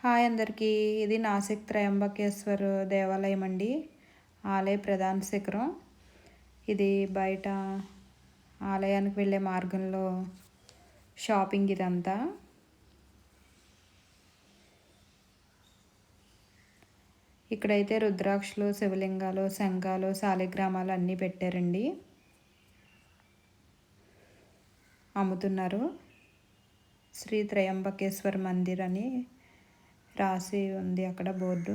Hi అందరికీ. ఇది నాసిక్ త్రయంబకేశ్వర్ దేవాలయం అండి. ఆలయ ప్రధాన శిఖరం. ఇది బయట ఆలయానికి వెళ్ళే మార్గంలో షాపింగ్ ఇదంతా. ఇక్కడైతే రుద్రాక్షలు, శివలింగాలు, శంఖాలు, శాలిగ్రామాలు అన్నీ పెట్టారండి. అమ్ముతున్నారు. శ్రీ త్రయంబకేశ్వర్ మందిర్ అని రాసి ఉంది అక్కడ బోర్డు.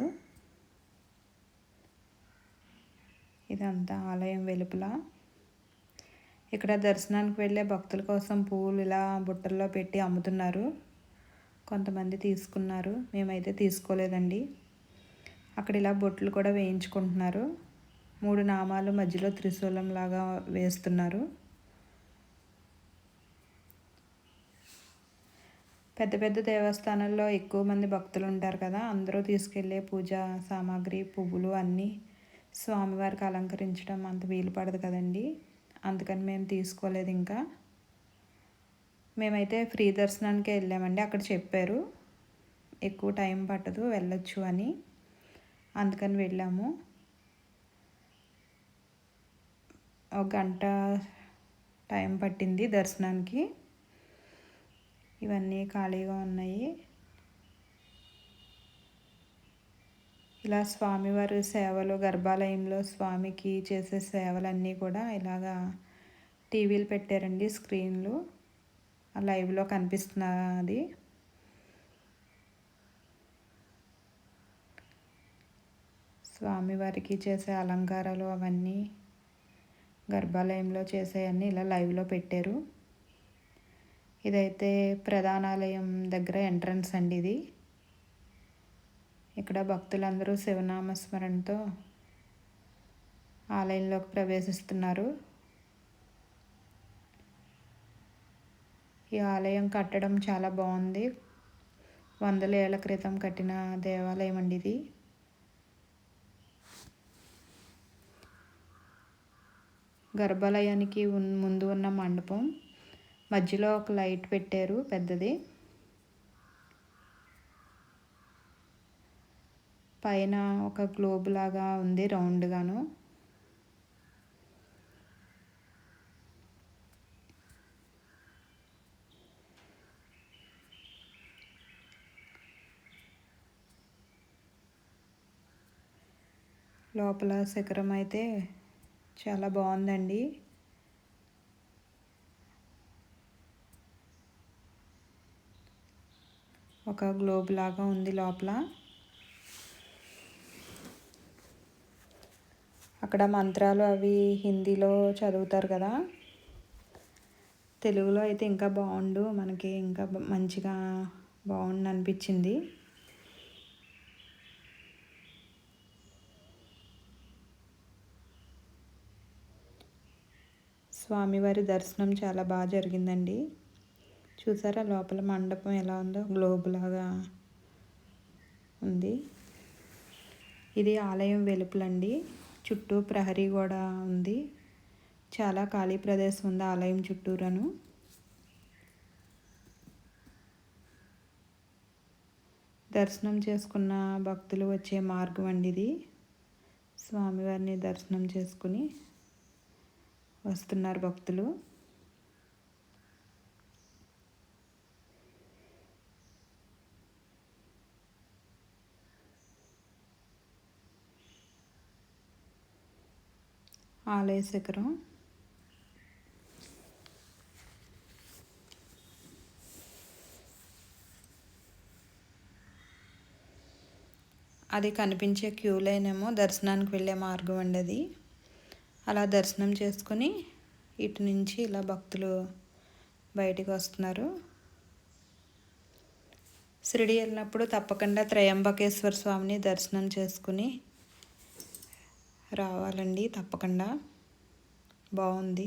ఇదంతా ఆలయం వెలుపల. ఇక్కడ దర్శనానికి వెళ్ళే భక్తుల కోసం పువ్వులు ఇలా బుట్టల్లో పెట్టి అమ్ముతున్నారు. కొంతమంది తీసుకున్నారు, మేమైతే తీసుకోలేదండి. అక్కడ ఇలా బొట్లు కూడా వేయించుకుంటున్నారు. 3 నామాలు మధ్యలో త్రిశూలం లాగా వేస్తున్నారు. పెద్ద పెద్ద దేవస్థానాల్లో ఎక్కువ మంది భక్తులు ఉంటారు కదా, అందరూ తీసుకెళ్ళే పూజా సామాగ్రి, పువ్వులు అన్నీ స్వామివారికి అలంకరించడం అంత వీలు పడదు కదండి. అందుకని మేము తీసుకోలేదు. ఇంకా మేమైతే ఫ్రీ దర్శనానికే వెళ్ళామండి. అక్కడ చెప్పారు ఎక్కువ టైం పట్టదు, వెళ్ళొచ్చు అని. అందుకని వెళ్ళాము. 1 గంట టైం పట్టింది దర్శనానికి. ఇవన్నీ ఖాళీగా ఉన్నాయి. ఇలా స్వామివారి సేవలు, గర్భాలయంలో స్వామికి చేసే సేవలన్నీ కూడా ఇలాగా టీవీలు పెట్టారండి, స్క్రీన్లు. లైవ్లో కనిపిస్తున్నది. స్వామివారికి చేసే అలంకారాలు అవన్నీ గర్భాలయంలో చేసేవన్నీ ఇలా లైవ్లో పెట్టారు. ఇదైతే ప్రధానాలయం దగ్గర ఎంట్రన్స్ అండి ఇది. ఇక్కడ భక్తులందరూ శివనామస్మరణతో ఆలయంలోకి ప్రవేశిస్తున్నారు. ఈ ఆలయం కట్టడం చాలా బాగుంది. 100 ఏళ్ల క్రితం కట్టిన దేవాలయం అండి ఇది. గర్భాలయానికి ముందు ఉన్న మండపం మధ్యలో ఒక లైట్ పెట్టారు పెద్దది. పైన ఒక గ్లోబ్ లాగా ఉంది రౌండ్గాను. లోపల శిఖరం అయితే చాలా బాగుందండి. ఒక గ్లోబ్ లాగా ఉంది లోపల. అక్కడ మంత్రాలు అవి హిందీలో చదువుతారు కదా. తెలుగులో అయితే ఇంకా బాగుండు, మనకి ఇంకా మంచిగా బాగుండు అనిపించింది. స్వామివారి దర్శనం చాలా బాగా జరిగిందండి. చూసారా లోపల మండపం ఎలా ఉందో, గ్లోబ్ లాగా ఉంది. ఇది ఆలయం వెలుపలండి. చుట్టూ ప్రహరీ గోడ ఉంది. చాలా ఖాళీ ప్రదేశం ఉంది ఆలయం చుట్టూరను. దర్శనం చేసుకున్న భక్తులు వచ్చే మార్గం అండి ఇది. స్వామివారిని దర్శనం చేసుకుని వస్తున్నారు భక్తులు. ఆలయ శిఖరం. అది కనిపించే క్యూ లైన్ ఏమో దర్శనానికి వెళ్ళే మార్గం అండి అది. అలా దర్శనం చేసుకొని ఇటు నుంచి ఇలా భక్తులు బయటికి వస్తున్నారు. షిరిడి వెళ్ళినప్పుడు తప్పకుండా త్రయంబకేశ్వర స్వామిని దర్శనం చేసుకుని రావాలండి తప్పకుండా. బాగుంది.